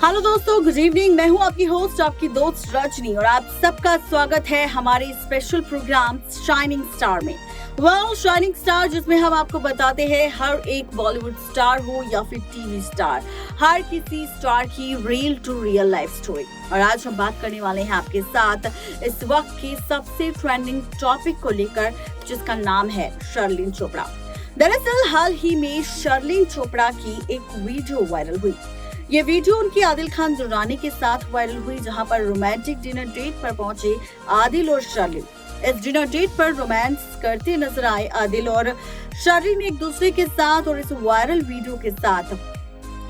Hello दोस्तों, good evening. मैं हूं आपकी होस्ट, आपकी दोस्त रजनी, और आप सबका स्वागत है हमारे स्पेशल प्रोग्राम शाइनिंग स्टार में। शाइनिंग स्टार, जिसमें हम आपको बताते हैं हर एक बॉलीवुड स्टार हो या फिर टीवी स्टार, हर किसी स्टार की real to real life story. और आज हम बात करने वाले हैं आपके साथ इस वक्त की सबसे ट्रेंडिंग टॉपिक को लेकर, जिसका नाम है शर्लिन चोपड़ा। दरअसल हाल ही में शर्लिन चोपड़ा की एक वीडियो वायरल हुई। ये वीडियो उनकी आदिल खान दुर्रानी के साथ वायरल हुई, जहां पर रोमांटिक डिनर डेट पर पहुंचे आदिल और शर्लिन। इस डिनर डेट पर रोमांस करते नजर आए आदिल और शर्लिन एक दूसरे के साथ, और इस वायरल वीडियो के साथ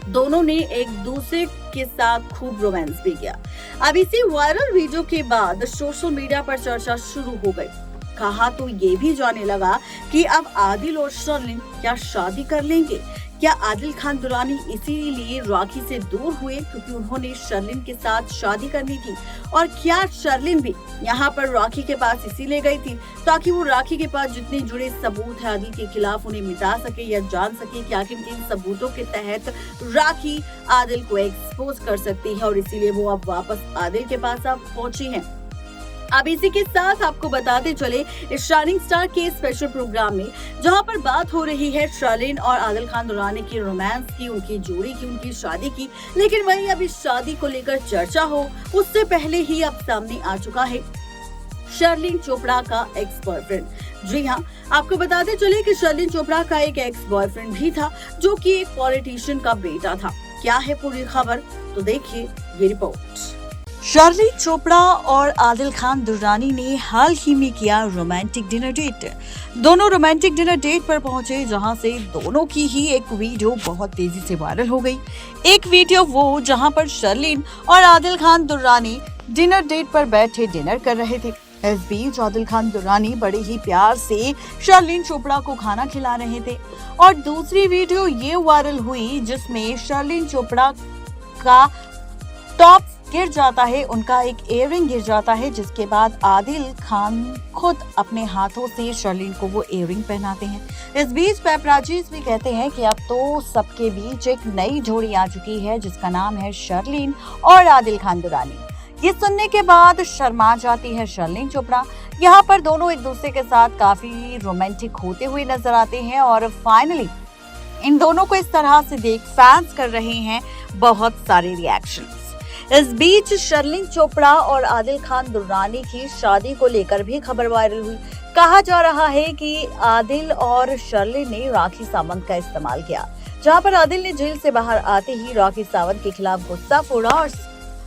दोनों ने एक दूसरे के साथ खूब रोमांस भी किया। अब इसी वायरल वीडियो के बाद सोशल मीडिया पर चर्चा शुरू हो गई। कहा तो ये भी जाने लगा कि अब आदिल और शर्लिन क्या शादी कर लेंगे। क्या आदिल खान दुर्रानी इसीलिए राखी से दूर हुए क्योंकि उन्होंने शर्लिन के साथ शादी करनी थी, और क्या शर्लिन भी यहाँ पर राखी के पास इसीलिए गई थी ताकि वो राखी के पास जितने जुड़े सबूत है आदिल के खिलाफ उन्हें मिटा सके या जान सके कि आखिर किन सबूतों के तहत राखी आदिल को एक्सपोज कर सकती है, और इसीलिए वो अब वापस आदिल के पास अब पहुंची है। अब इसी के साथ आपको बताते चले इस शाइनिंग स्टार के स्पेशल प्रोग्राम में, जहां पर बात हो रही है शर्लिन और आदिल खान दुर्रानी की रोमांस की, उनकी जोड़ी की, उनकी शादी की। लेकिन वहीं अब इस शादी को लेकर चर्चा हो उससे पहले ही अब सामने आ चुका है शर्लिन चोपड़ा का एक्स बॉयफ्रेंड। जी हाँ, आपको बताते चले कि शर्लिन चोपड़ा का एक एक्स बॉयफ्रेंड भी था, जो कि एक पॉलिटिशियन का बेटा था। क्या है पूरी खबर, तो देखिए ये रिपोर्ट। शर्लिन चोपड़ा और आदिल खान दुर्रानी ने हाल ही में किया रोमांटिक डिनर डेट। दोनों रोमांटिक डिनर डेट पर पहुंचे, जहां से दोनों की ही एक वीडियो बहुत तेजी से वायरल हो गई। एक वीडियो वो जहां पर शर्लिन और आदिल खान दुर्रानी डिनर डेट पर बैठे डिनर कर रहे थे। इस बीच आदिल खान दुर्रानी बड़े ही प्यार से शर्लिन चोपड़ा को खाना खिला रहे थे, और दूसरी वीडियो ये वायरल हुई जिसमें शर्लिन चोपड़ा का टॉप गिर जाता है, उनका एक इयररिंग गिर जाता है, जिसके बाद आदिल खान खुद अपने हाथों से शर्लिन को वो इयररिंग पहनाते हैं। इस बीच पैपराजीज भी कहते हैं कि अब तो सबके बीच एक नई जोड़ी आ चुकी है, जिसका नाम है शर्लिन और आदिल खान दुर्रानी। ये सुनने के बाद शर्मा जाती है शर्लिन चोपड़ा। यहाँ पर दोनों एक दूसरे के साथ काफी रोमांटिक होते हुए नजर आते हैं, और फाइनली इन दोनों को इस तरह से देख फैंस कर रहे हैं बहुत सारे रिएक्शंस। इस बीच शर्लिन चोपड़ा और आदिल खान दुर्रानी की शादी को लेकर भी खबर वायरल हुई। कहा जा रहा है कि आदिल और शर्लिन ने राखी सावंत का इस्तेमाल किया, जहां पर आदिल ने जेल से बाहर आते ही राखी सावंत के खिलाफ गुस्सा फोड़ा और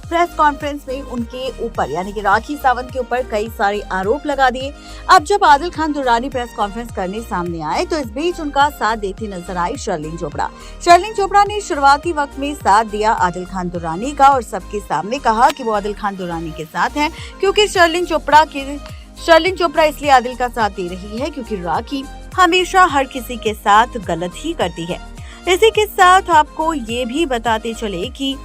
प्रेस कॉन्फ्रेंस में उनके ऊपर यानी कि राखी सावंत के ऊपर कई सारे आरोप लगा दिए। अब जब आदिल खान दुर्रानी प्रेस कॉन्फ्रेंस करने सामने आए, तो इस बीच उनका साथ देती नजर आई शर्लिन चोपड़ा। शर्लिन चोपड़ा ने शुरुआती वक्त में साथ दिया आदिल खान दुर्रानी का, और सबके सामने कहा कि वो आदिल खान दुर्रानी के साथ हैं, क्योंकि शर्लिन चोपड़ा इसलिए आदिल का साथ दे रही है क्योंकि राखी हमेशा हर किसी के साथ गलत ही करती है। इसी के साथ आपको ये भी बताते चले कि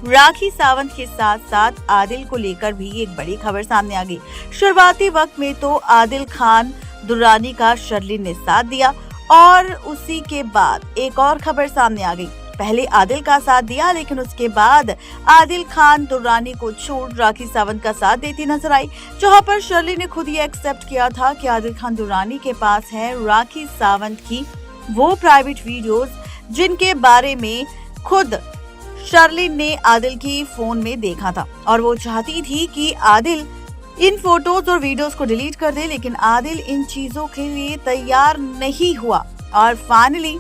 राखी सावंत के साथ साथ आदिल को लेकर भी एक बड़ी खबर सामने आ गई। शुरुआती वक्त में तो आदिल खान दुर्रानी का शर्लिन ने साथ दिया, और उसी के बाद एक और खबर सामने आ गई। पहले आदिल का साथ दिया, लेकिन उसके बाद आदिल खान दुर्रानी को छोड़ राखी सावंत का साथ देती नजर आई, जहां पर शर्लिन ने खुद ये एक्सेप्ट किया था कि आदिल खान दुर्रानी के पास है राखी सावंत की वो प्राइवेट वीडियोस, जिनके बारे में खुद शर्लिन ने आदिल की फोन में देखा था, और वो चाहती थी कि आदिल इन फोटोज और वीडियोस को डिलीट कर दे, लेकिन आदिल इन चीजों के लिए तैयार नहीं हुआ, और फाइनली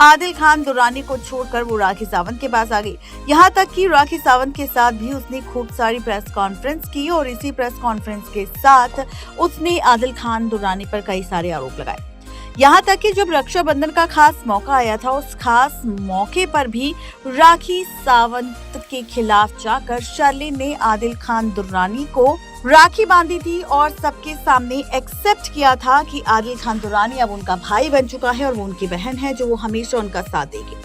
आदिल खान दुर्रानी को छोड़कर वो राखी सावंत के पास आ गई। यहाँ तक कि राखी सावंत के साथ भी उसने खूब सारी प्रेस कॉन्फ्रेंस की, और इसी प्रेस कॉन्फ्रेंस के साथ उसने आदिल खान दुर्रानी पर कई सारे आरोप लगाए। यहाँ तक कि जब रक्षाबंधन का खास मौका आया था, उस खास मौके पर भी राखी सावंत के खिलाफ जाकर शर्लिन ने आदिल खान दुर्रानी को राखी बांधी थी, और सबके सामने एक्सेप्ट किया था कि आदिल खान दुर्रानी अब उनका भाई बन चुका है, और वो उनकी बहन है जो वो हमेशा उनका साथ देगी।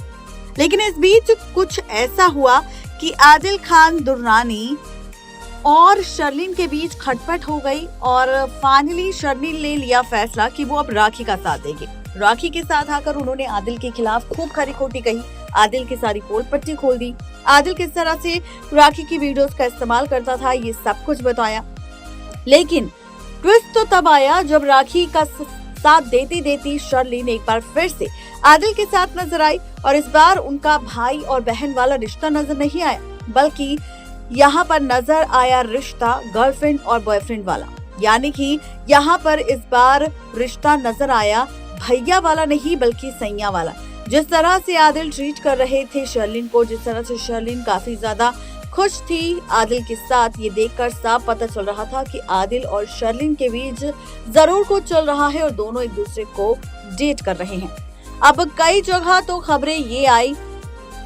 लेकिन इस बीच कुछ ऐसा हुआ कि आदिल खान दुर्रानी और शर्लिन के बीच खटपट हो गई, और फाइनली शर्लिन ने लिया फैसला कि वो अब राखी का साथ देगी। राखी के साथ आकर उन्होंने आदिल के खिलाफ खूब खरी खोटी कही, आदिल की सारी पोल पट्टी खोल दी, आदिल किस तरह से राखी की वीडियोस का इस्तेमाल करता था, ये सब कुछ बताया। लेकिन ट्विस्ट तो तब आया जब राखी का साथ देती देती शर्लिन एक बार फिर से आदिल के साथ नजर आई, और इस बार उनका भाई और बहन वाला रिश्ता नजर नहीं आया, बल्कि यहाँ पर नजर आया रिश्ता गर्लफ्रेंड और बॉयफ्रेंड वाला। यानी कि यहाँ पर इस बार रिश्ता नजर आया भैया वाला नहीं, बल्कि सैया वाला। जिस तरह से आदिल ट्रीट कर रहे थे शर्लिन को, जिस तरह से शर्लिन काफी ज्यादा खुश थी आदिल के साथ, ये देखकर साफ पता चल रहा था कि आदिल और शर्लिन के बीच जरूर कुछ चल रहा है और दोनों एक दूसरे को डेट कर रहे हैं। अब कई जगह तो खबरें ये आई,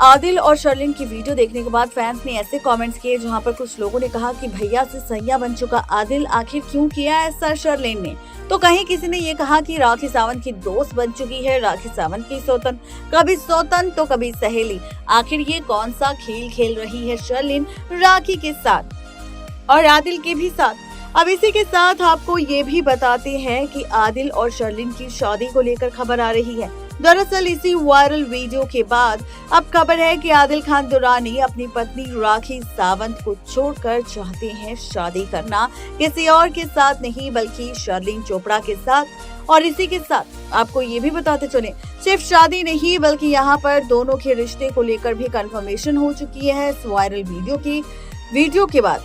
आदिल और शर्लिन की वीडियो देखने के बाद फैंस ने ऐसे कमेंट्स किए जहां पर कुछ लोगों ने कहा कि भैया से सैया बन चुका आदिल, आखिर क्यों किया ऐसा शर्लिन ने। तो कहीं किसी ने ये कहा कि राखी सावंत की दोस्त बन चुकी है, राखी सावंत की सौतन, कभी सौतन तो कभी सहेली। आखिर ये कौन सा खेल खेल रही है शर्लिन राखी के साथ और आदिल के भी साथ। अब इसी के साथ आपको ये भी बताते हैं कि आदिल और शर्लिन की शादी को लेकर खबर आ रही है। दरअसल इसी वायरल वीडियो के बाद अब खबर है कि आदिल खान दुरानी अपनी पत्नी राखी सावंत को छोड़कर चाहते हैं शादी करना, किसी और के साथ नहीं बल्कि शर्लिन चोपड़ा के साथ। और इसी के साथ आपको ये भी बताते चले, सिर्फ शादी नहीं बल्कि यहाँ पर दोनों के रिश्ते को लेकर भी कंफर्मेशन हो चुकी है इस वायरल वीडियो के बाद।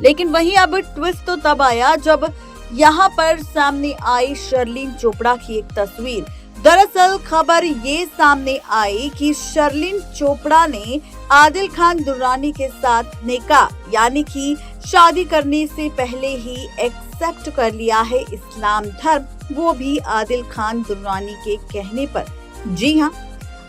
लेकिन वहीं अब ट्विस्ट तो तब आया जब यहाँ पर सामने आई शर्लिन चोपड़ा की एक तस्वीर। दरअसल खबर ये सामने आई कि शर्लिन चोपड़ा ने आदिल खान दुर्रानी के साथ निकाह यानी कि शादी करने से पहले ही एक्सेप्ट कर लिया है इस्लाम धर्म, वो भी आदिल खान दुर्रानी के कहने पर। जी हाँ,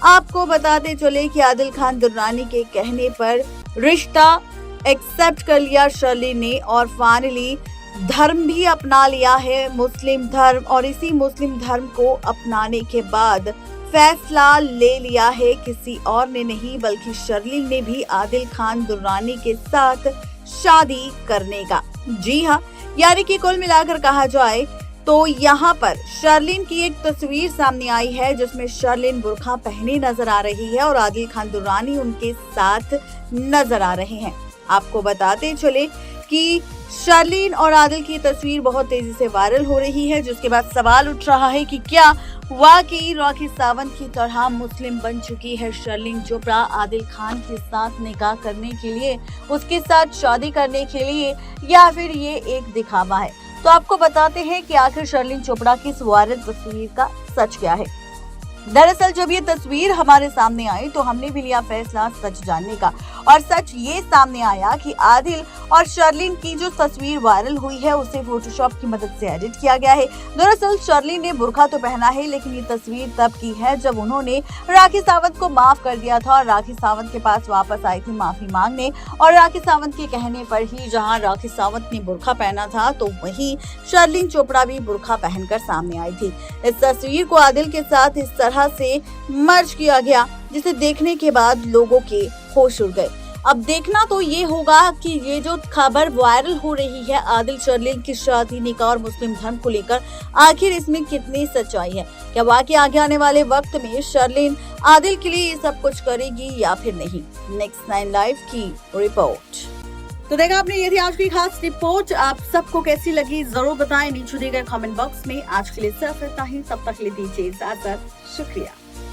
आपको बताते चले कि आदिल खान दुर्रानी के कहने पर रिश्ता एक्सेप्ट कर लिया शर्लिन ने और फाइनली धर्म भी अपना लिया है मुस्लिम धर्म, और इसी मुस्लिम धर्म को अपनाने के बाद फैसला ले लिया है किसी और ने नहीं बल्कि शर्लिन ने भी आदिल खान दुर्रानी के साथ शादी करने का। जी हाँ, यानी कि कुल मिलाकर कहा जाए तो यहाँ पर शर्लिन की एक तस्वीर सामने आई है जिसमें शर्लिन बुर्का पहने नजर आ रही है और आदिल खान दुर्रानी उनके साथ नजर आ रहे हैं। आपको बताते चले कि शर्लिन और आदिल की तस्वीर बहुत तेजी से वायरल हो रही है, जिसके बाद सवाल उठ रहा है कि क्या वाकई राखी सावंत की तरह मुस्लिम बन चुकी है शर्लिन चोपड़ा आदिल खान के साथ निकाह करने के लिए, उसके साथ शादी करने के लिए, या फिर ये एक दिखावा है। तो आपको बताते हैं कि आखिर शर्लिन चोपड़ा की इस वायरल तस्वीर का सच क्या है। दरअसल जब ये तस्वीर हमारे सामने आई तो हमने भी लिया फैसला सच जानने का, और सच ये सामने आया कि आदिल और शर्लिन की जो तस्वीर वायरल हुई है उसे फोटोशॉप की मदद से एडिट किया गया है। दरअसल शर्लिन ने बुर्का तो पहना है, लेकिन ये तस्वीर तब की है जब उन्होंने राखी सावंत को माफ कर दिया था और राखी सावंत के पास वापस आई थी माफी मांगने, और राखी सावंत के कहने पर ही जहाँ राखी सावंत ने बुर्का पहना था तो वहीं शर्लिन चोपड़ा भी बुर्का पहनकर सामने आई थी। इस तस्वीर को आदिल के साथ इस तरह से मर्ज किया गया जिसे देखने के बाद लोगों के होश उड़ गए। अब देखना तो ये होगा कि ये जो खबर वायरल हो रही है आदिल शर्लिन की शादी निकाह और मुस्लिम धर्म को लेकर, आखिर इसमें कितनी सच्चाई है। क्या वाकई आगे आने वाले वक्त में शर्लिन आदिल के लिए ये सब कुछ करेगी या फिर नहीं। नेक्स्ट 9 लाइव की रिपोर्ट। तो देखा आपने, ये थी आज की खास रिपोर्ट। आप सबको कैसी लगी जरूर बताएं नीचे दिए गए कमेंट बॉक्स में। आज के लिए सिर्फ इतना ही, तब तक के लिए दीजिए इजाजत। शुक्रिया।